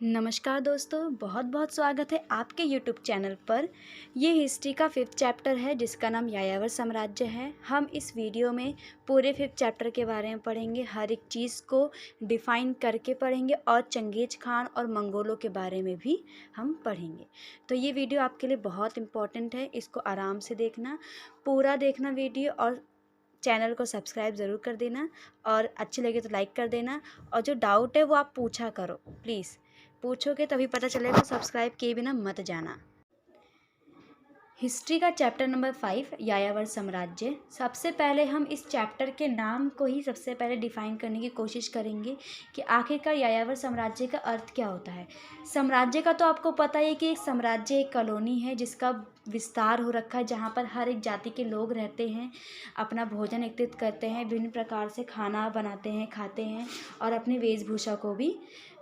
नमस्कार दोस्तों, बहुत बहुत स्वागत है आपके YouTube चैनल पर। ये हिस्ट्री का 5th चैप्टर है जिसका नाम यायावर साम्राज्य है। हम इस वीडियो में पूरे 5th चैप्टर के बारे में पढ़ेंगे, हर एक चीज़ को डिफ़ाइन करके पढ़ेंगे और चंगेज़ खान और मंगोलों के बारे में भी हम पढ़ेंगे। तो ये वीडियो आपके लिए बहुत इम्पोर्टेंट है, इसको आराम से देखना, पूरा देखना वीडियो और चैनल को सब्सक्राइब ज़रूर कर देना और अच्छी लगे तो लाइक कर देना। और जो डाउट है वो आप पूछा करो, प्लीज़ पूछोगे तभी पता चलेगा, सब्सक्राइब किए बिना मत जाना। हिस्ट्री का चैप्टर नंबर 5 यायावर साम्राज्य। सबसे पहले हम इस चैप्टर के नाम को ही सबसे पहले डिफाइन करने की कोशिश करेंगे कि आखिरकार यायावर साम्राज्य का अर्थ क्या होता है। साम्राज्य का तो आपको पता ही है कि एक साम्राज्य एक कॉलोनी है जिसका विस्तार हो रखा है, जहाँ पर हर एक जाति के लोग रहते हैं, अपना भोजन एकत्रित करते हैं, विभिन्न प्रकार से खाना बनाते हैं, खाते हैं और अपनी वेशभूषा को भी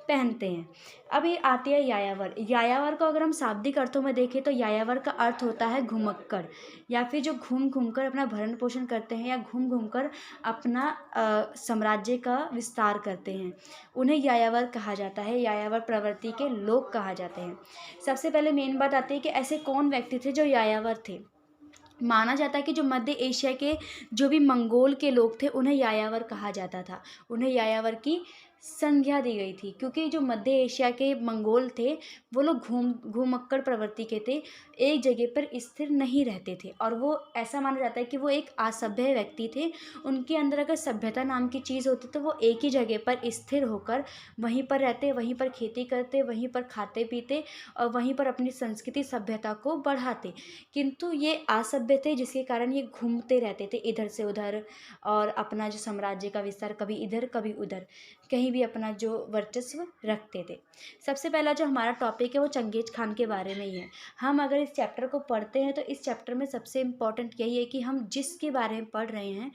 पहनते हैं। अभी आती है यायावर। यायावर को अगर हम शाब्दिक अर्थों में देखें तो यायावर का अर्थ होता है घुमक्कड़, या फिर जो घूम घूम कर अपना भरण पोषण करते हैं या घूम घूम कर अपना साम्राज्य का विस्तार करते हैं, उन्हें यायावर कहा जाता है। यायावर प्रवृत्ति के लोग कहा जाते हैं। सबसे पहले मेन बात आती है कि ऐसे कौन व्यक्ति थे जो यायावर थे। माना जाता है कि जो मध्य एशिया के जो भी मंगोल के लोग थे उन्हें यायावर कहा जाता था, उन्हें यायावर की संज्ञा दी गई थी, क्योंकि जो मध्य एशिया के मंगोल थे वो लोग घूमक्कड़ प्रवृत्ति के थे, एक जगह पर स्थिर नहीं रहते थे और वो ऐसा माना जाता है कि वो एक असभ्य व्यक्ति थे। उनके अंदर अगर सभ्यता नाम की चीज़ होती तो वो एक ही जगह पर स्थिर होकर वहीं पर रहते, वहीं पर खेती करते, वहीं पर खाते पीते और वहीं पर अपनी संस्कृति सभ्यता को बढ़ाते। किंतु ये असभ्य थे जिसके कारण ये घूमते रहते थे इधर से उधर और अपना जो साम्राज्य का विस्तार कभी इधर कभी उधर कहीं भी अपना जो वर्चस्व रखते थे। सबसे पहला जो हमारा टॉपिक है वो चंगेज खान के बारे में ही है। हम अगर इस चैप्टर को पढ़ते हैं तो इस चैप्टर में सबसे इम्पॉर्टेंट यही है कि हम जिसके बारे में पढ़ रहे हैं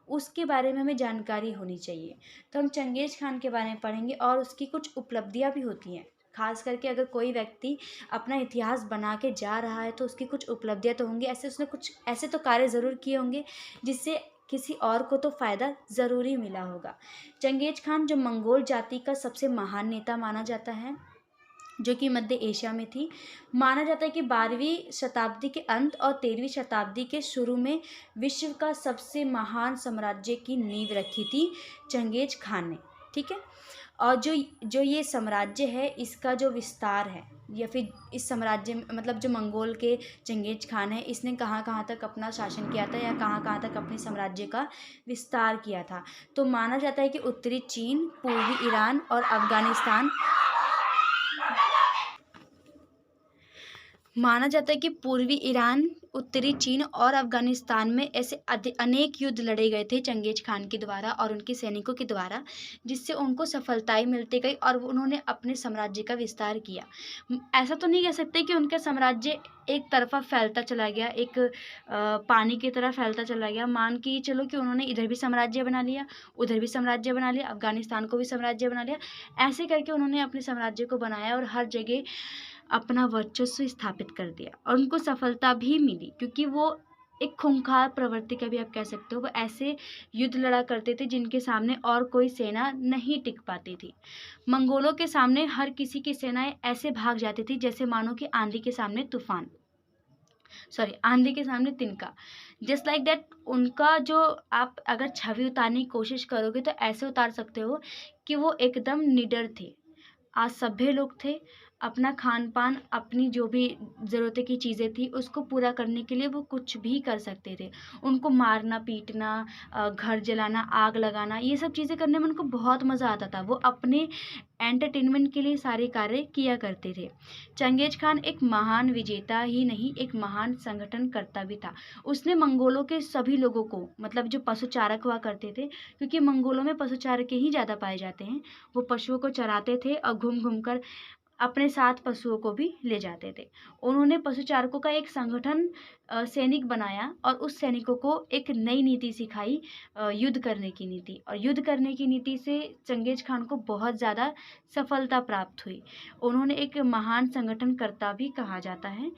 उसके बारे में हमें जानकारी होनी चाहिए। तो हम चंगेज खान के बारे में पढ़ेंगे और उसकी कुछ उपलब्धियाँ भी होती हैं। खास करके अगर कोई व्यक्ति अपना इतिहास बना के जा रहा है तो उसकी कुछ उपलब्धियाँ तो होंगी, ऐसे उसने कुछ ऐसे तो कार्य ज़रूर किए होंगे जिससे किसी और को तो फ़ायदा ज़रूर ही मिला होगा। चंगेज खान जो मंगोल जाति का सबसे महान नेता माना जाता है, जो कि मध्य एशिया में थी। माना जाता है कि 12वीं शताब्दी के अंत और 13वीं शताब्दी के शुरू में विश्व का सबसे महान साम्राज्य की नींव रखी थी चंगेज खान ने। ठीक है। और जो ये साम्राज्य है इसका जो विस्तार है या फिर इस साम्राज्य में मतलब जो मंगोल के चंगेज खान है इसने कहाँ कहाँ तक अपना शासन किया था या कहाँ कहाँ तक अपने साम्राज्य का विस्तार किया था, तो माना जाता है कि उत्तरी चीन, पूर्वी ईरान और अफगानिस्तान माना जाता है कि पूर्वी ईरान, उत्तरी चीन और अफगानिस्तान में ऐसे अनेक युद्ध लड़े गए थे चंगेज खान के द्वारा और उनके सैनिकों के द्वारा, जिससे उनको सफलताएं मिलती गई और उन्होंने अपने साम्राज्य का विस्तार किया। ऐसा तो नहीं कह सकते कि उनका साम्राज्य एक तरफा फैलता चला गया, एक पानी की तरह फैलता चला गया। मान के चलो कि उन्होंने इधर भी साम्राज्य बना लिया, उधर भी साम्राज्य बना लिया, अफगानिस्तान को भी साम्राज्य बना लिया। ऐसे करके उन्होंने अपने साम्राज्य को बनाया और हर जगह अपना वर्चस्व स्थापित कर दिया और उनको सफलता भी मिली, क्योंकि वो एक खूंखार प्रवृत्ति का भी आप कह सकते हो। वो ऐसे युद्ध लड़ा करते थे जिनके सामने और कोई सेना नहीं टिक पाती थी। मंगोलों के सामने हर किसी की सेनाएं ऐसे भाग जाती थी जैसे मानो कि आंधी के सामने तिनका, जस्ट लाइक दैट। उनका जो आप अगर छवि उतारने की कोशिश करोगे तो ऐसे उतार सकते हो कि वो एकदम निडर थे, असभ्य लोग थे। अपना खान पान, अपनी जो भी ज़रूरतें की चीज़ें थी उसको पूरा करने के लिए वो कुछ भी कर सकते थे। उनको मारना पीटना, घर जलाना, आग लगाना, ये सब चीज़ें करने में उनको बहुत मज़ा आता था। वो अपने एंटरटेनमेंट के लिए सारे कार्य किया करते थे। चंगेज खान एक महान विजेता ही नहीं, एक महान संगठनकर्ता भी था। उसने मंगोलों के सभी लोगों को, मतलब जो पशुचारक हुआ करते थे, क्योंकि मंगोलों में पशुचारक ही ज़्यादा पाए जाते हैं, वो पशुओं को चराते थे और घूम घूम कर अपने साथ पशुओं को भी ले जाते थे। उन्होंने पशुचारकों का एक संगठन सैनिक बनाया और उस सैनिकों को एक नई नीति सिखाई, युद्ध करने की नीति। और युद्ध करने की नीति से चंगेज खान को बहुत ज़्यादा सफलता प्राप्त हुई। उन्होंने एक महान संगठनकर्ता भी कहा जाता है,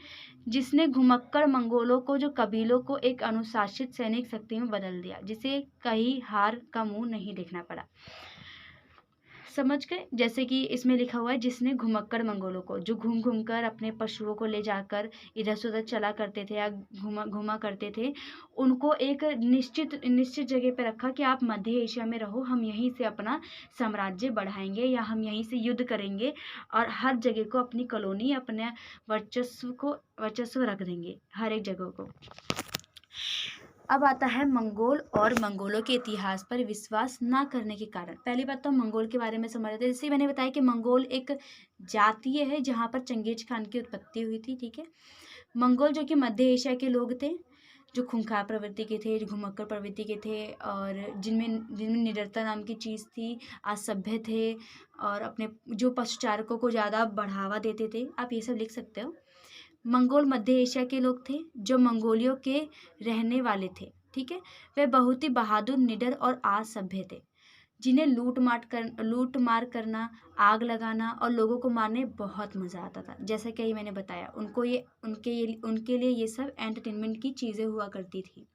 जिसने घुमक्कड़ मंगोलों को, जो कबीलों को, एक अनुशासित सैनिक शक्ति में बदल दिया, जिसे कहीं हार का मुंह नहीं देखना पड़ा। समझ गए? जैसे कि इसमें लिखा हुआ है, जिसने घुमक्कड़ मंगोलों को, जो घूम घूम कर अपने पशुओं को ले जाकर इधर से उधर चला करते थे या घुमा घुमा करते थे, उनको एक निश्चित निश्चित जगह पे रखा कि आप मध्य एशिया में रहो, हम यहीं से अपना साम्राज्य बढ़ाएंगे या हम यहीं से युद्ध करेंगे और हर जगह को अपनी कॉलोनी, अपने वर्चस्व रख देंगे, हर एक जगह को। अब आता है मंगोल और मंगोलों के इतिहास पर विश्वास ना करने के कारण। पहली बात तो हम मंगोल के बारे में समझ रहे थे, जैसे मैंने बताया कि मंगोल एक जातीय है जहाँ पर चंगेज खान की उत्पत्ति हुई थी। ठीक है, मंगोल जो कि मध्य एशिया के लोग थे, जो खूंखार प्रवृत्ति के थे, जो घुमक्कड़ प्रवृत्ति के थे और जिनमें निडरता नाम की चीज़ थी, असभ्य थे और अपने जो पशुचारकों को ज़्यादा बढ़ावा देते थे। आप ये सब लिख सकते हो। मंगोल मध्य एशिया के लोग थे जो मंगोलियों के रहने वाले थे। ठीक है, वे बहुत ही बहादुर, निडर और असभ्य थे, जिन्हें लूट मार करना, आग लगाना और लोगों को मारने बहुत मज़ा आता था। जैसा कि मैंने बताया, उनके लिए ये सब एंटरटेनमेंट की चीज़ें हुआ करती थी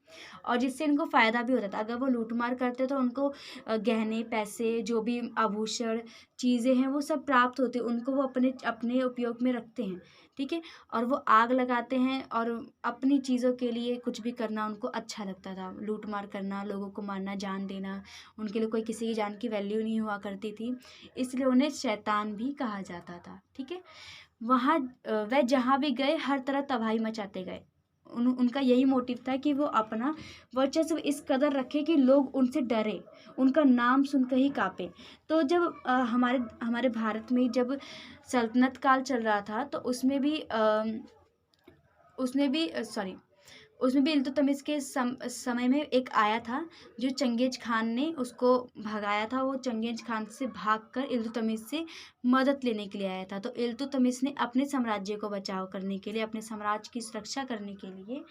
और जिससे इनको फ़ायदा भी होता था। अगर वो लूट मार करते तो उनको गहने, पैसे, जो भी आभूषण चीज़ें हैं वो सब प्राप्त होते, उनको वो अपने अपने उपयोग में रखते हैं। ठीक है, और वो आग लगाते हैं और अपनी चीज़ों के लिए कुछ भी करना उनको अच्छा लगता था। लूट मार करना, लोगों को मारना, जान देना, उनके लिए कोई किसी की जान की वैल्यू नहीं हुआ करती थी, इसलिए उन्हें शैतान भी कहा जाता था। ठीक है, वह जहाँ भी गए हर तरह तबाही मचाते गए। उनका यही मोटिव था कि वो अपना वर्चस्व इस कदर रखे कि लोग उनसे डरे, उनका नाम सुनकर ही कांपे। तो जब हमारे भारत में जब सल्तनत काल चल रहा था तो उसमें भी इल्तुतमिश के समय में एक आया था जो चंगेज खान ने उसको भगाया था। वो चंगेज खान से भागकर इल्तुतमिश से मदद लेने के लिए आया था। तो इल्तुतमिश ने अपने साम्राज्य को बचाव करने के लिए, अपने साम्राज्य की सुरक्षा करने के लिए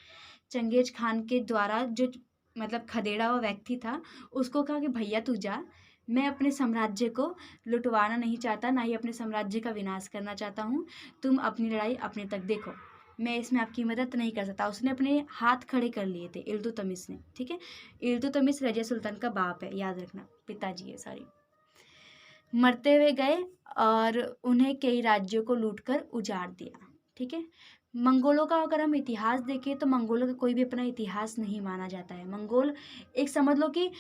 चंगेज खान के द्वारा जो मतलब खदेड़ा हुआ व्यक्ति था उसको कहा कि भैया तू जा, मैं अपने साम्राज्य को लुटवाना नहीं चाहता, ना ही अपने साम्राज्य का विनाश करना चाहता हूँ, तुम अपनी लड़ाई अपने तक देखो, मैं इसमें आपकी मदद नहीं कर सकता। उसने अपने हाथ खड़े कर लिए थे इल्तुतमिश ने। ठीक है, इल्तुतमिश रजिया सुल्तान का बाप है, याद रखना, पिताजी है, सॉरी। मरते हुए गए और उन्हें कई राज्यों को लूटकर उजाड़ दिया। ठीक है, मंगोलों का अगर हम इतिहास देखें तो मंगोलों का कोई भी अपना इतिहास नहीं माना जाता है। मंगोल एक समझ लो कि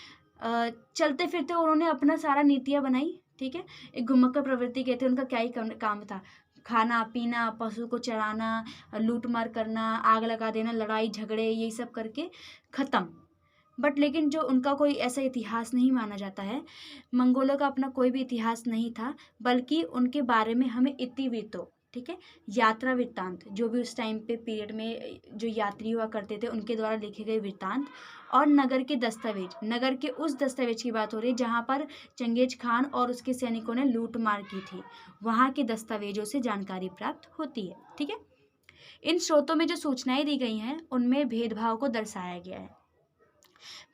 चलते फिरते उन्होंने अपना सारा नीतियाँ बनाई। ठीक है, एक घुमक्कड़ प्रवृत्ति के थे, उनका क्या ही काम था, खाना पीना, पशु को चराना, लूट मार करना, आग लगा देना, लड़ाई झगड़े, यही सब करके ख़त्म। बट लेकिन जो उनका कोई ऐसा इतिहास नहीं माना जाता है, मंगोलों का अपना कोई भी इतिहास नहीं था, बल्कि उनके बारे में हमें इतिवृत्तों, ठीक है, यात्रा वृत्तांत, जो भी उस टाइम पे पीरियड में जो यात्री हुआ करते थे उनके द्वारा लिखे गए वृत्तांत और नगर के दस्तावेज, नगर के उस दस्तावेज की बात हो रही है जहाँ पर चंगेज खान और उसके सैनिकों ने लूट मार की थी, वहाँ के दस्तावेजों से जानकारी प्राप्त होती है। ठीक है, इन स्रोतों में जो सूचनाएं दी गई हैं उनमें भेदभाव को दर्शाया गया है।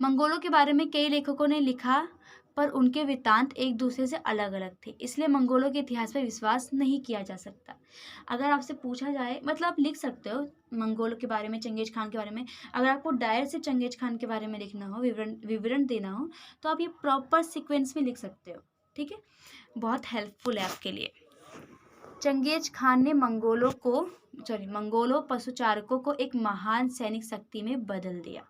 मंगोलों के बारे में कई लेखकों ने लिखा, पर उनके वृत्तांत एक दूसरे से अलग अलग थे, इसलिए मंगोलों के इतिहास पर विश्वास नहीं किया जा सकता। अगर आपसे पूछा जाए, मतलब आप लिख सकते हो मंगोलों के बारे में, चंगेज खान के बारे में, अगर आपको डायरेक्ट से चंगेज खान के बारे में लिखना हो, विवरण देना हो, तो आप ये प्रॉपर सीक्वेंस में लिख सकते हो। ठीक है, बहुत हेल्पफुल है आपके लिए। चंगेज खान ने मंगोलों पशुचारकों को एक महान सैनिक शक्ति में बदल दिया।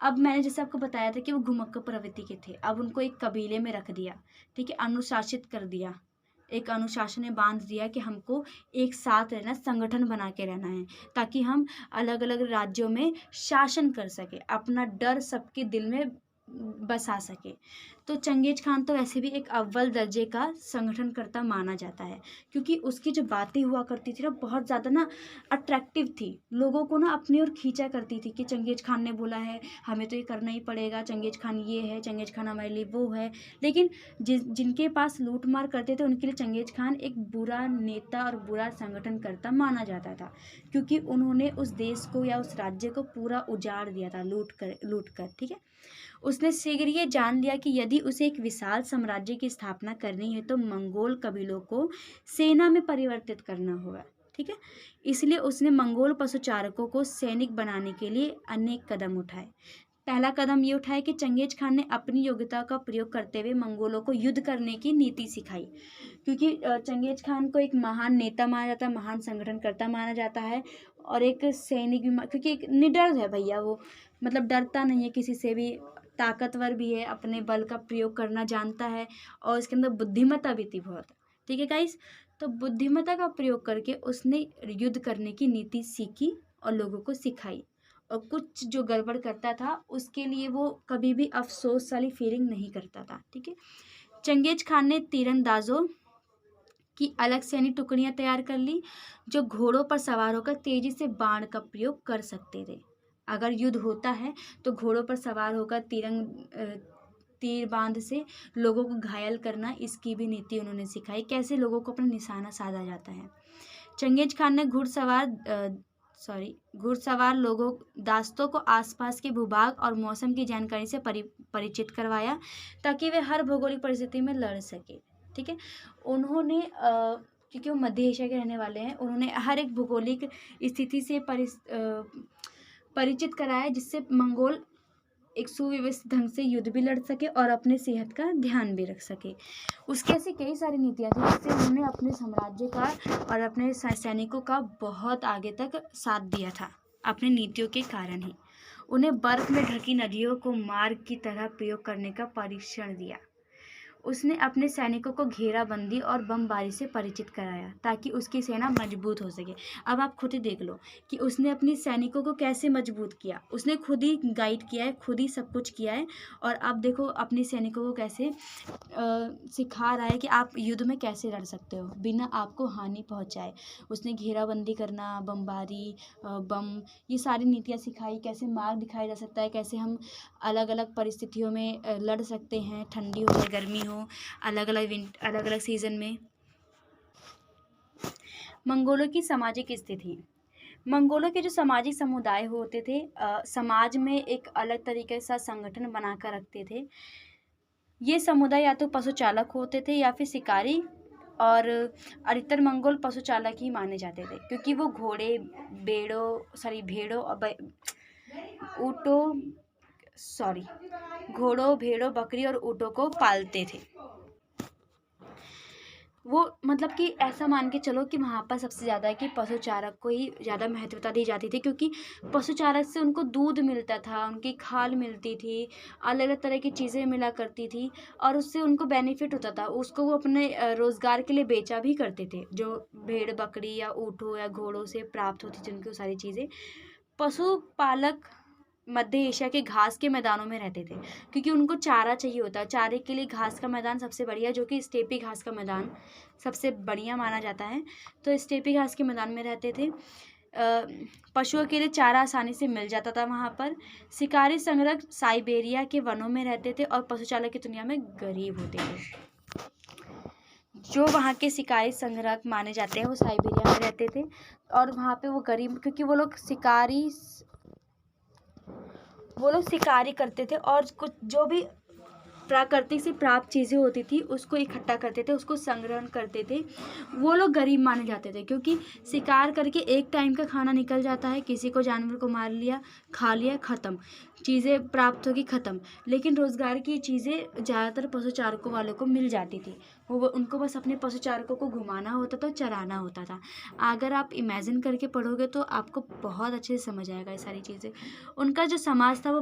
अब मैंने जैसे आपको बताया था कि वो घुमक्कड़ प्रवृत्ति के थे, अब उनको एक कबीले में रख दिया। ठीक है, अनुशासित कर दिया, एक अनुशासन में बांध दिया कि हमको एक साथ रहना, संगठन बना के रहना है, ताकि हम अलग अलग राज्यों में शासन कर सके, अपना डर सबके दिल में बसा सके। तो चंगेज खान तो वैसे भी एक अव्वल दर्जे का संगठनकर्ता माना जाता है, क्योंकि उसकी जो बातें हुआ करती थी ना बहुत ज़्यादा ना अट्रैक्टिव थी, लोगों को ना अपनी ओर खींचा करती थी कि चंगेज खान ने बोला है हमें तो ये करना ही पड़ेगा, चंगेज खान ये है, चंगेज खान हमारे लिए वो है। लेकिन जिनके पास लूट मार करते थे उनके लिए चंगेज खान एक बुरा नेता और बुरा संगठनकर्ता माना जाता था, क्योंकि उन्होंने उस देश को या उस राज्य को पूरा उजाड़ दिया था लूट कर। ठीक है, उसने शीघ्र ये जान लिया कि यदि उसे एक विशाल साम्राज्य की स्थापना करनी है तो मंगोल कबीलों को सेना में परिवर्तित करना होगा। ठीक है, इसलिए उसने मंगोल पशुचारकों को सैनिक बनाने के लिए अनेक कदम उठाए। पहला कदम ये उठाया कि चंगेज खान ने अपनी योग्यता का प्रयोग करते हुए मंगोलों को युद्ध करने की नीति सिखाई, क्योंकि चंगेज खान को एक महान नेता माना जाता है, महान संगठनकर्ता माना जाता है और एक सैनिक भी क्योंकि एक निडर है भैया वो, मतलब डरता नहीं है किसी से भी, ताकतवर भी है, अपने बल का प्रयोग करना जानता है और उसके अंदर बुद्धिमत्ता भी थी बहुत। ठीक है गाइस, तो बुद्धिमत्ता का प्रयोग करके उसने युद्ध करने की नीति सीखी और लोगों को सिखाई, और कुछ जो गड़बड़ करता था उसके लिए वो कभी भी अफसोस वाली फीलिंग नहीं करता था। ठीक है, चंगेज खान ने तीरंदाजों की अलग से यानी टुकड़ियां तैयार कर ली जो घोड़ों पर सवार होकर तेजी से बाण का प्रयोग कर सकते थे। अगर युद्ध होता है तो घोड़ों पर सवार होकर तीर बांध से लोगों को घायल करना, इसकी भी नीति उन्होंने सिखाई, कैसे लोगों को अपना निशाना साधा जाता है। चंगेज खान ने घुड़सवार लोगों दास्तों को आसपास के भूभाग और मौसम की जानकारी से परिचित करवाया ताकि वे हर भौगोलिक परिस्थिति में लड़ सके। ठीक है, उन्होंने क्योंकि वो मध्य एशिया के रहने वाले हैं, उन्होंने हर एक भौगोलिक स्थिति से परिचित कराया जिससे मंगोल एक सुव्यवस्थित ढंग से युद्ध भी लड़ सके और अपने सेहत का ध्यान भी रख सके। उसकी ऐसी कई सारी नीतियाँ थी जिससे उन्होंने अपने साम्राज्य का और अपने सैनिकों का बहुत आगे तक साथ दिया था। अपनी नीतियों के कारण ही उन्हें बर्फ में ढकी नदियों को मार्ग की तरह प्रयोग करने का परीक्षण दिया। उसने अपने सैनिकों को घेराबंदी और बमबारी से परिचित कराया ताकि उसकी सेना मजबूत हो सके। अब आप खुद ही देख लो कि उसने अपने सैनिकों को कैसे मजबूत किया, उसने खुद ही गाइड किया है, खुद ही सब कुछ किया है, और अब देखो अपने सैनिकों को कैसे सिखा रहा है कि आप युद्ध में कैसे लड़ सकते हो बिना आपको हानि पहुंचाए। उसने घेराबंदी करना, बमबारी, बम, ये सारी नीतियाँ सिखाई, कैसे मार्ग दिखाया जा सकता है, कैसे हम अलग अलग परिस्थितियों में लड़ सकते हैं, ठंडी हो या गर्मी हो, अलग अलग सीजन में। मंगोलों की सामाजिक स्थिति। मंगोलों के जो सामाजिक समुदाय होते थे, समाज में एक अलग तरीके से संगठन बनाकर रखते थे। ये समुदाय या तो पशुचालक होते थे या फिर शिकारी, और अधिकतर मंगोल पशुचालक ही माने जाते थे क्योंकि वो घोड़ों, भेड़ों, बकरी और ऊँटों को पालते थे। वो मतलब कि ऐसा मान के चलो कि वहाँ पर सबसे ज़्यादा कि पशुचारक को ही ज़्यादा महत्वता दी जाती थी, क्योंकि पशुचारक से उनको दूध मिलता था, उनकी खाल मिलती थी, अलग अलग तरह की चीज़ें मिला करती थी और उससे उनको बेनिफिट होता था। उसको वो अपने रोज़गार के लिए बेचा भी करते थे, जो भेड़ बकरी या ऊँटों या घोड़ों से प्राप्त होती थी उनको सारी चीज़ें। पशुपालक मध्य एशिया के घास के मैदानों में रहते थे क्योंकि उनको चारा चाहिए होता है। चारे के लिए घास का मैदान सबसे बढ़िया, जो कि स्टेपी घास का मैदान सबसे बढ़िया माना जाता है, तो स्टेपी घास के मैदान में रहते थे। पशुओं के लिए चारा आसानी से मिल जाता था वहाँ पर। शिकारी संग्रह साइबेरिया के वनों में रहते थे और पशुचालक की दुनिया में गरीब होते थे। जो वहाँ के शिकारी संग्रह माने जाते हैं वो साइबेरिया में रहते थे और वहाँ पे वो गरीब, क्योंकि वो लोग शिकारी करते थे और कुछ जो भी प्राकृतिक से प्राप्त चीज़ें होती थी उसको इकट्ठा करते थे, उसको संग्रहण करते थे। वो लोग गरीब माने जाते थे क्योंकि शिकार करके एक टाइम का खाना निकल जाता है, किसी को जानवर को मार लिया, खा लिया, ख़त्म, चीज़ें प्राप्त होगी, ख़त्म। लेकिन रोज़गार की चीज़ें ज़्यादातर पशुचारकों वालों को मिल जाती थी। वो उनको बस अपने पशुचारकों को घुमाना होता था, चराना होता था। अगर आप इमेजिन करके पढ़ोगे तो आपको बहुत अच्छे से समझ आएगा ये सारी चीज़ें। उनका जो समाज था वो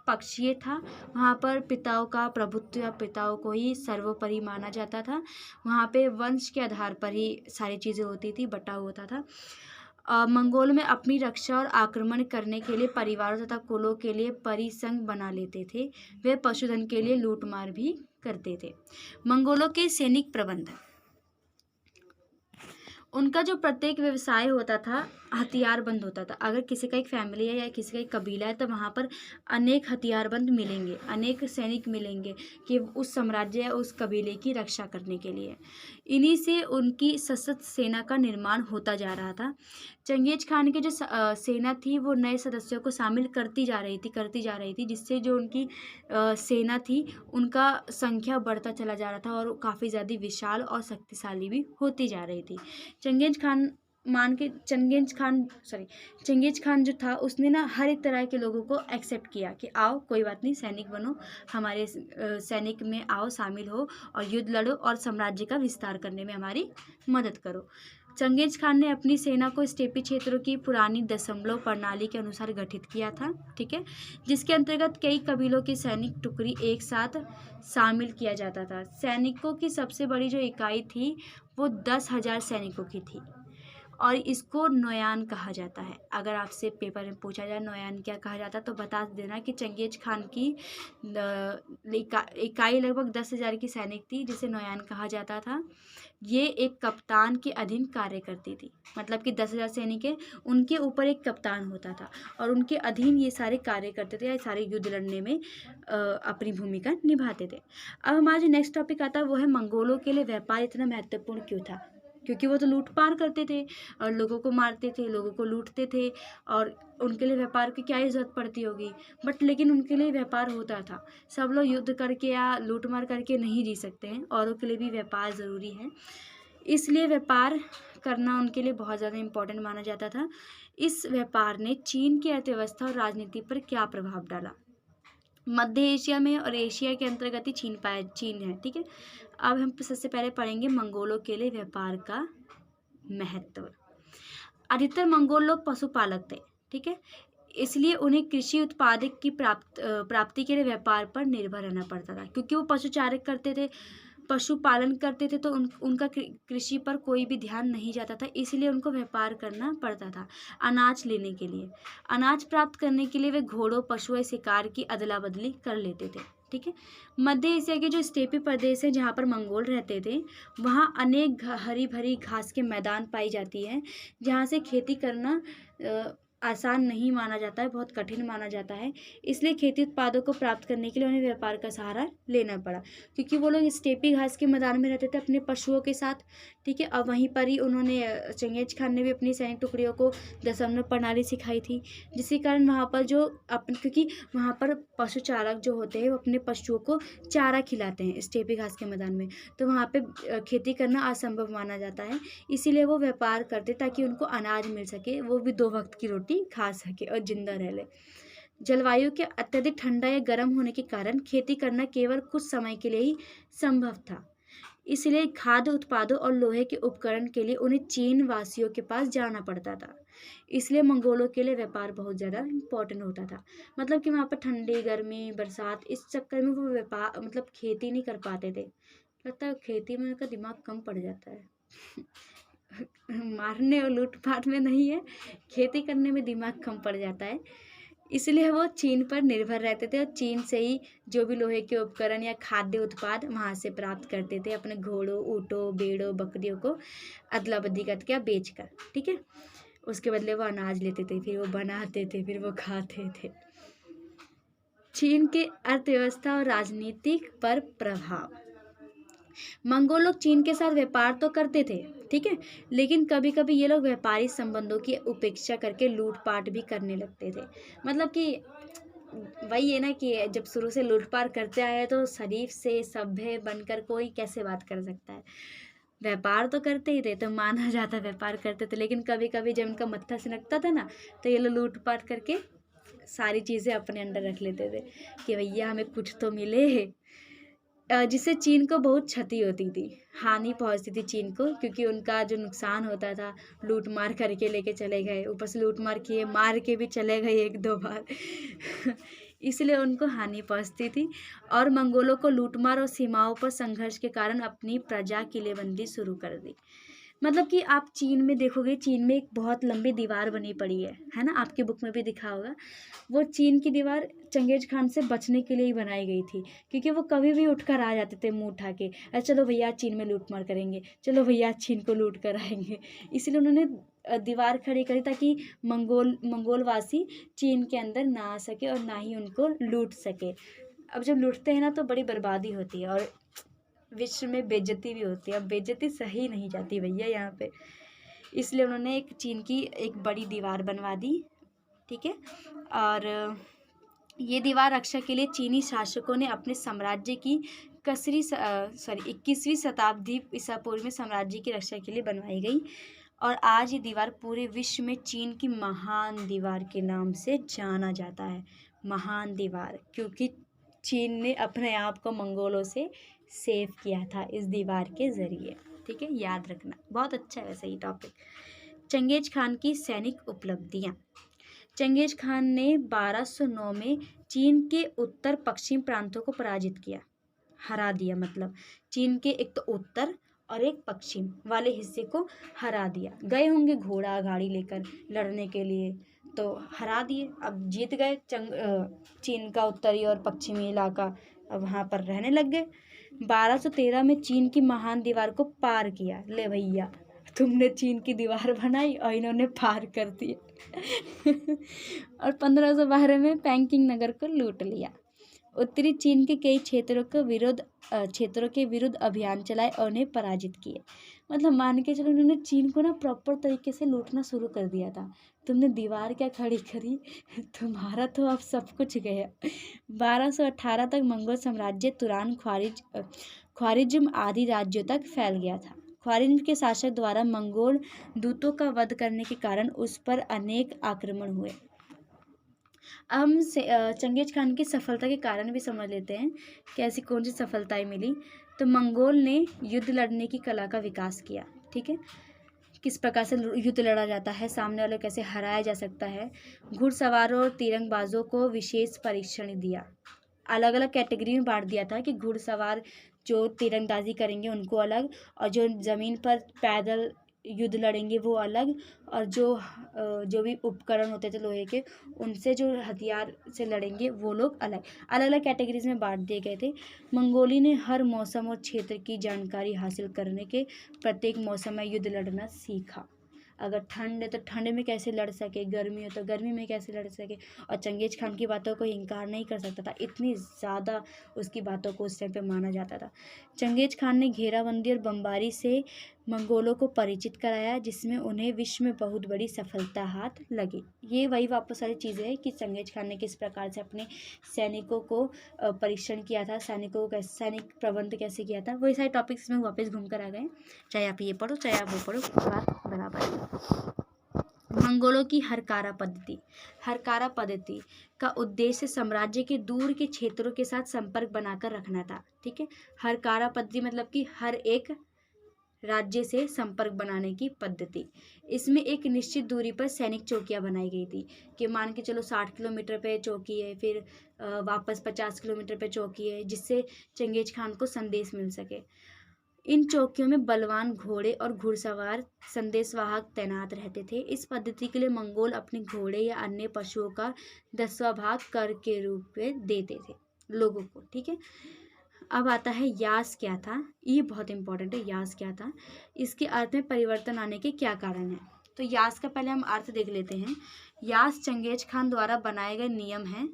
पक्षीय था। वहाँ पर पिताओं का प्रभुत्व या पिताओं को ही सर्वोपरि माना जाता था। वहाँ पे वंश के आधार पर ही सारी चीज़ें होती थी, बटा होता था। मंगोल में अपनी रक्षा और आक्रमण करने के लिए परिवारों तथा कुलों के लिए परिसंघ बना लेते थे। वे पशुधन के लिए लूटमार भी करते थे। मंगोलों के सैनिक प्रबंध। उनका जो प्रत्येक व्यवसाय होता था हथियारबंद होता था। अगर किसी का एक फैमिली है या किसी का एक कबीला है तो वहाँ पर अनेक हथियारबंद मिलेंगे, अनेक सैनिक मिलेंगे कि उस साम्राज्य या उस कबीले की रक्षा करने के लिए। इन्हीं से उनकी सशस्त्र सेना का निर्माण होता जा रहा था। चंगेज खान की जो सेना थी वो नए सदस्यों को शामिल करती जा रही थी, जिससे जो उनकी सेना थी उनका संख्या बढ़ता चला जा रहा था और काफ़ी ज़्यादा विशाल और शक्तिशाली भी होती जा रही थी। चंगेज खान मान के चंगेज खान जो था उसने ना हर एक तरह के लोगों को एक्सेप्ट किया कि आओ कोई बात नहीं, सैनिक बनो, हमारे सैनिक में आओ, शामिल हो और युद्ध लड़ो और साम्राज्य का विस्तार करने में हमारी मदद करो। चंगेज खान ने अपनी सेना को स्टेपी क्षेत्रों की पुरानी दशमलव प्रणाली के अनुसार गठित किया था, ठीक है, जिसके अंतर्गत कई कबीलों की सैनिक टुकड़ी एक साथ शामिल किया जाता था। सैनिकों की सबसे बड़ी जो इकाई थी वो 10,000 सैनिकों की थी और इसको नोयान कहा जाता है। अगर आपसे पेपर में पूछा जाए नोयान क्या कहा जाता है तो बता देना कि चंगेज खान की इकाई लगभग 10,000 की सैनिक थी जिसे नोयान कहा जाता था। ये एक कप्तान के अधीन कार्य करती थी, मतलब कि 10,000 सैनिक है, उनके ऊपर एक कप्तान होता था और उनके अधीन ये सारे कार्य करते थे या सारे युद्ध लड़ने में अपनी भूमिका निभाते थे। अब हमारा जो नेक्स्ट टॉपिक आता है वो है मंगोलों के लिए व्यापार इतना महत्वपूर्ण क्यों था। क्योंकि वो तो लूटपाट करते थे और लोगों को मारते थे, लोगों को लूटते थे और उनके लिए व्यापार की क्या ही ज़रूरत पड़ती होगी, बट लेकिन उनके लिए व्यापार होता था। सब लोग युद्ध करके या लूटमार करके नहीं जी सकते हैं, औरों के लिए भी व्यापार ज़रूरी है, इसलिए व्यापार करना उनके लिए बहुत ज़्यादा इम्पोर्टेंट माना जाता था। इस व्यापार ने चीन की अर्थव्यवस्था और राजनीति पर क्या प्रभाव डाला। मध्य एशिया में और एशिया के अंतर्गत ही चीन है, ठीक है। अब हम सबसे पहले पढ़ेंगे मंगोलों के लिए व्यापार का महत्व। अधिकतर मंगोल लोग पशुपालक थे, ठीक है, इसलिए उन्हें कृषि उत्पादक की प्राप्ति के लिए व्यापार पर निर्भर रहना पड़ता था। क्योंकि वो पशुचारण करते थे, पशुपालन करते थे, तो उनका कृषि पर कोई भी ध्यान नहीं जाता था, इसलिए उनको व्यापार करना पड़ता था। अनाज लेने के लिए, अनाज प्राप्त करने के लिए वे घोड़ों, पशुओं, शिकार की अदला बदली कर लेते थे, ठीक है। मध्य एशिया के जो स्टेपी प्रदेश है जहाँ पर मंगोल रहते थे वहाँ अनेक हरी भरी घास के मैदान पाई जाती है, जहाँ से खेती करना आसान नहीं माना जाता है, बहुत कठिन माना जाता है। इसलिए खेती उत्पादों को प्राप्त करने के लिए उन्हें व्यापार का सहारा लेना पड़ा, क्योंकि वो लोग स्टेपी घास के मैदान में रहते थे अपने पशुओं के साथ, ठीक है। और वहीं पर ही उन्होंने चंगेज खान ने भी अपनी सैनिक टुकड़ियों को दशमलव प्रणाली सिखाई थी, जिसके कारण वहाँ पर क्योंकि वहाँ पर पशु चारक जो होते हैं वो अपने पशुओं को चारा खिलाते हैं स्टेपी घास के मैदान में, तो वहाँ पे खेती करना असंभव माना जाता है, इसीलिए वो व्यापार करते ताकि उनको अनाज मिल सके, वो भी 2 वक्त की रोटी खा सके और जिंदा रह ले। जलवायु के अत्यधिक ठंडा या गर्म होने के कारण खेती करना केवल कुछ समय के लिए ही संभव था, इसलिए खाद्य उत्पादों और लोहे के उपकरण के लिए उन्हें चीन वासियों के पास जाना पड़ता था। इसलिए मंगोलों के लिए व्यापार बहुत ज़्यादा इम्पोर्टेंट होता था, मतलब कि वहाँ पर ठंडी, गर्मी, बरसात, इस चक्कर में वो व्यापार मतलब खेती नहीं कर पाते थे। लगता है खेती में उनका दिमाग कम पड़ जाता है मारने और लूटपाट में नहीं है, खेती करने में दिमाग कम पड़ जाता है, इसलिए वो चीन पर निर्भर रहते थे और चीन से ही जो भी लोहे के उपकरण या खाद्य उत्पाद वहाँ से प्राप्त करते थे, अपने घोड़ों, ऊँटों, भेड़ों, बकरियों को अदला बदली करके बेच कर, ठीक है। उसके बदले वो अनाज लेते थे, फिर वो बनाते थे, फिर वो खाते थे। चीन के अर्थव्यवस्था और राजनीतिक पर प्रभाव। मंगोल लोग चीन के साथ व्यापार तो करते थे, ठीक है, लेकिन कभी कभी ये लोग व्यापारिक संबंधों की उपेक्षा करके लूटपाट भी करने लगते थे। मतलब कि वही है ना कि जब शुरू से लूटपाट करते आए हैं तो शरीफ से सभ्य बनकर कोई कैसे बात कर सकता है। व्यापार तो करते ही थे तो माना जाता व्यापार करते थे, लेकिन कभी कभी जब उनका मत्था सिनकता था ना तो ये लोग लूटपाट करके सारी चीज़ें अपने अंडर रख लेते थे कि भैया हमें कुछ तो मिले, जिससे चीन को बहुत क्षति होती थी, हानि पहुंचती थी चीन को, क्योंकि उनका जो नुकसान होता था, लूट मार करके लेके चले गए, ऊपर से लूट मार किए, मार के भी चले गए 1-2 बार इसलिए उनको हानि पहुंचती थी और मंगोलों को लूटमार और सीमाओं पर संघर्ष के कारण अपनी प्रजा किलेबंदी शुरू कर दी। मतलब कि आप चीन में देखोगे, चीन में एक बहुत लंबी दीवार बनी पड़ी है ना, आपके बुक में भी दिखा होगा। वो चीन की दीवार चंगेज खान से बचने के लिए ही बनाई गई थी, क्योंकि वो कभी भी उठकर आ जाते थे मुंह उठा के, अरे चलो भैया चीन में लूट मार करेंगे, चलो भैया चीन को लूट कर आएंगे, इसलिए उन्होंने दीवार खड़ी करी ताकि मंगोलवासी चीन के अंदर ना आ सके और ना ही उनको लूट सके। अब जब लूटते हैं ना तो बड़ी बर्बादी होती है और विश्व में बेइज्जती भी होती है, अब बेइज्जती सही नहीं जाती भैया यहाँ पे, इसलिए उन्होंने एक चीन की एक बड़ी दीवार बनवा दी, ठीक है। और ये दीवार रक्षा के लिए चीनी शासकों ने अपने साम्राज्य की 21वीं शताब्दी ईसा पूर्व में साम्राज्य की रक्षा के लिए बनवाई गई और आज ये दीवार पूरे विश्व में चीन की महान दीवार के नाम से जाना जाता है। महान दीवार, क्योंकि चीन ने अपने आप को मंगोलों से सेव किया था इस दीवार के ज़रिए। ठीक है, याद रखना, बहुत अच्छा है वैसे ये टॉपिक। चंगेज खान की सैनिक उपलब्धियाँ। चंगेज खान ने 1209 में चीन के उत्तर पश्चिम प्रांतों को पराजित किया, हरा दिया। मतलब चीन के एक तो उत्तर और एक पश्चिम वाले हिस्से को हरा दिया। गए होंगे घोड़ा गाड़ी लेकर लड़ने के लिए, तो हरा दिए, अब जीत गए चीन का उत्तरी और पश्चिमी इलाका, अब वहाँ पर रहने लग गए। 1213 में चीन की महान दीवार को पार किया। ले भैया, तुमने चीन की दीवार बनाई और इन्होंने पार कर दी। और 1512 में पैकिंग नगर को लूट लिया। उत्तरी चीन के कई क्षेत्रों के विरुद्ध अभियान चलाए और उन्हें पराजित किए। मतलब मान के चलो, उन्होंने चीन को ना प्रॉपर तरीके से लूटना शुरू कर दिया था। तुमने दीवार क्या खड़ी करी, तुम्हारा तो अब सब कुछ गया। 1218 तक मंगोल साम्राज्य तुरान, ख्वारिज्म आदि राज्यों तक फैल गया था। ख्वारिज्म के शासक द्वारा मंगोल दूतों का वध करने के कारण उस पर अनेक आक्रमण हुए। अब हम चंगेज खान की सफलता के कारण भी समझ लेते हैं कि ऐसी कौन सी सफलताएं मिली। तो मंगोल ने युद्ध लड़ने की कला का विकास किया। ठीक है, किस प्रकार से युद्ध लड़ा जाता है, सामने वाले कैसे हराया जा सकता है। घुड़सवारों और तीरंगबाजों को विशेष परीक्षण दिया। अलग अलग कैटेगरी में बांट दिया था कि घुड़सवार जो तीरंदाजी करेंगे उनको अलग, और जो ज़मीन पर पैदल युद्ध लड़ेंगे वो अलग, और जो भी उपकरण होते थे लोहे के, उनसे जो हथियार से लड़ेंगे वो लोग अलग अलग कैटेगरीज में बांट दिए गए थे। मंगोली ने हर मौसम और क्षेत्र की जानकारी हासिल करने के प्रत्येक मौसम में युद्ध लड़ना सीखा। अगर ठंड है तो ठंड में कैसे लड़ सके, गर्मी हो तो गर्मी में कैसे लड़ सके। और चंगेज खान की बातों को इनकार नहीं कर सकता था, इतनी ज़्यादा उसकी बातों को उस टाइम पे माना जाता था। चंगेज खान ने घेराबंदी और बमबारी से मंगोलों को परिचित कराया, जिसमें उन्हें विश्व में बहुत बड़ी सफलता हाथ लगी। ये वही वापस सारी चीज़ें हैं कि चंगेज खान ने किस प्रकार से अपने सैनिकों को परीक्षण किया था, सैनिकों को सैनिक प्रबंध कैसे किया था। वही सारे टॉपिक्स में वापस घूम कर आ गए। चाहे आप ये पढ़ो चाहे आप वो पढ़ो, बात बराबर है। मंगोलों की हरकारा पद्धति। हरकारा पद्धति का उद्देश्य साम्राज्य के दूर के क्षेत्रों के साथ संपर्क बनाकर रखना था। ठीक है, हरकारा पद्धति मतलब कि हर एक राज्य से संपर्क बनाने की पद्धति। इसमें एक निश्चित दूरी पर सैनिक चौकियां बनाई गई थी कि मान के चलो 60 किलोमीटर पे चौकी है, फिर वापस 50 किलोमीटर पे चौकी है, जिससे चंगेज खान को संदेश मिल सके। इन चौकियों में बलवान घोड़े और घुड़सवार संदेशवाहक तैनात रहते थे। इस पद्धति के लिए मंगोल अपने घोड़े या अन्य पशुओं का 10वां भाग कर के रूप में देते थे लोगों को। ठीक है, अब आता है यास क्या था। ये बहुत इंपॉर्टेंट है, यास क्या था, इसके अर्थ में परिवर्तन आने के क्या कारण है। तो यास का पहले हम अर्थ देख लेते हैं। यास चंगेज खान द्वारा बनाए गए नियम हैं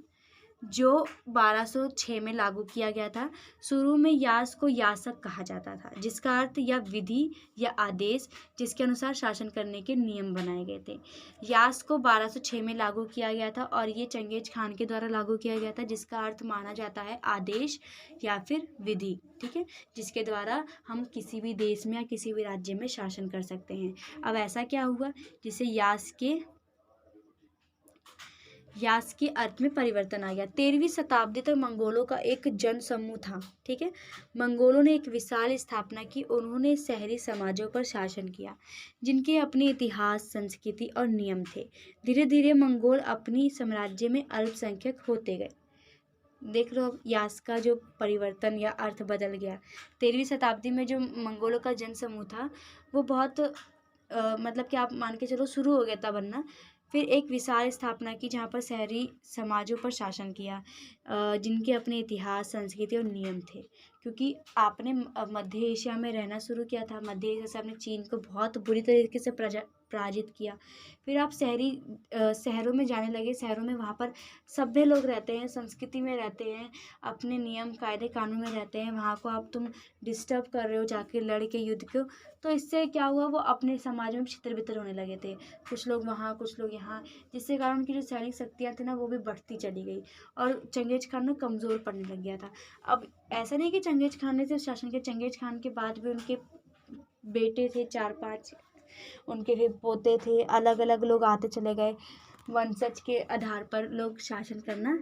जो 1206 में लागू किया गया था। शुरू में यास को यासक कहा जाता था, जिसका अर्थ या विधि या आदेश जिसके अनुसार शासन करने के नियम बनाए गए थे। यास को 1206 में लागू किया गया था और ये चंगेज खान के द्वारा लागू किया गया था, जिसका अर्थ माना जाता है आदेश या फिर विधि। ठीक है, जिसके द्वारा हम किसी भी देश में या किसी भी राज्य में शासन कर सकते हैं। अब ऐसा क्या हुआ जिसे यास के अर्थ में परिवर्तन आ गया। 13वीं शताब्दी तक मंगोलों का एक जन समूह था। ठीक है, मंगोलों ने एक विशाल स्थापना की। उन्होंने शहरी समाजों पर शासन किया जिनके अपने इतिहास, संस्कृति और नियम थे। धीरे धीरे मंगोल अपनी साम्राज्य में अल्पसंख्यक होते गए। देख लो अब यास का जो परिवर्तन या अर्थ बदल गया। 13वीं शताब्दी में जो मंगोलों का जन समूह था वो बहुत मतलब कि आप मान के चलो शुरू हो गया था बनना। फिर एक विशाल स्थापना की जहाँ पर शहरी समाजों पर शासन किया जिनके अपने इतिहास, संस्कृति और नियम थे। क्योंकि आपने मध्य एशिया में रहना शुरू किया था, मध्य एशिया से आपने चीन को बहुत बुरी तरीके से पराजित किया। फिर आप शहरों में जाने लगे। शहरों में वहाँ पर सभ्य लोग रहते हैं, संस्कृति में रहते हैं, अपने नियम कायदे कानून में रहते हैं। वहाँ को आप तुम डिस्टर्ब कर रहे हो जाके लड़ के युद्ध को, तो इससे क्या हुआ, वो अपने समाज में छितर बितर होने लगे थे। कुछ लोग वहाँ कुछ लोग यहाँ, जिसके कारण उनकी जो सैनिक शक्तियाँ थी ना वो भी बढ़ती चली गई और चंगेज खान ना कमज़ोर पड़ने लग गया था। अब ऐसा नहीं कि चंगेज खान ने सिर्फ शासन किया, चंगेज खान के बाद भी उनके बेटे थे 4-5, उनके फिर पोते थे, अलग अलग लोग आते चले गए, वंशज के आधार पर लोग शासन करना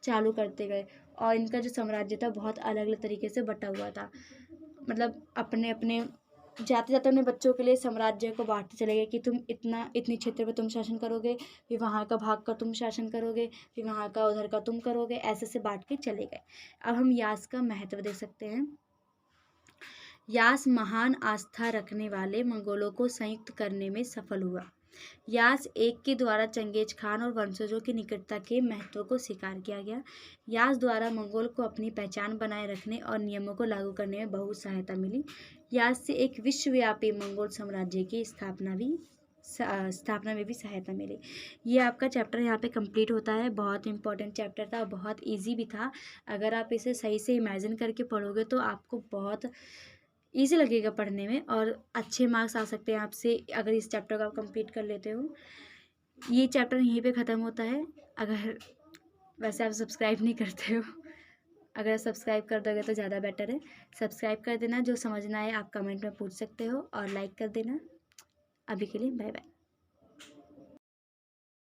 चालू करते गए। और इनका जो साम्राज्य था बहुत अलग अलग तरीके से बटा हुआ था, मतलब अपने अपने जाते जाते अपने बच्चों के लिए साम्राज्य को बांटते चले गए कि तुम इतनी क्षेत्र पे तुम शासन करोगे, फिर वहाँ का भाग का तुम शासन करोगे, फिर वहाँ का उधर का तुम करोगे, ऐसे से बांट के चले गए। अब हम यास का महत्व देख सकते हैं। यास महान आस्था रखने वाले मंगोलों को संयुक्त करने में सफल हुआ। यास एक के द्वारा चंगेज खान और वंशजों की निकटता के महत्व को स्वीकार किया गया। यास द्वारा मंगोल को अपनी पहचान बनाए रखने और नियमों को लागू करने में बहुत सहायता मिली। यास से एक विश्वव्यापी मंगोल साम्राज्य की स्थापना में भी सहायता मिली। ये आपका चैप्टर यहाँ पे कंप्लीट होता है। बहुत इंपॉर्टेंट चैप्टर था, बहुत इजी भी था। अगर आप इसे सही से इमेजिन करके पढ़ोगे तो आपको बहुत ईजी लगेगा पढ़ने में और अच्छे मार्क्स आ सकते हैं आपसे अगर इस चैप्टर को आप कंप्लीट कर लेते हो। ये चैप्टर यहीं पे ख़त्म होता है। अगर वैसे आप सब्सक्राइब नहीं करते हो, अगर सब्सक्राइब कर दोगे तो ज़्यादा बेटर है। सब्सक्राइब कर देना, जो समझना है आप कमेंट में पूछ सकते हो, और लाइक कर देना। अभी के लिए बाय बाय।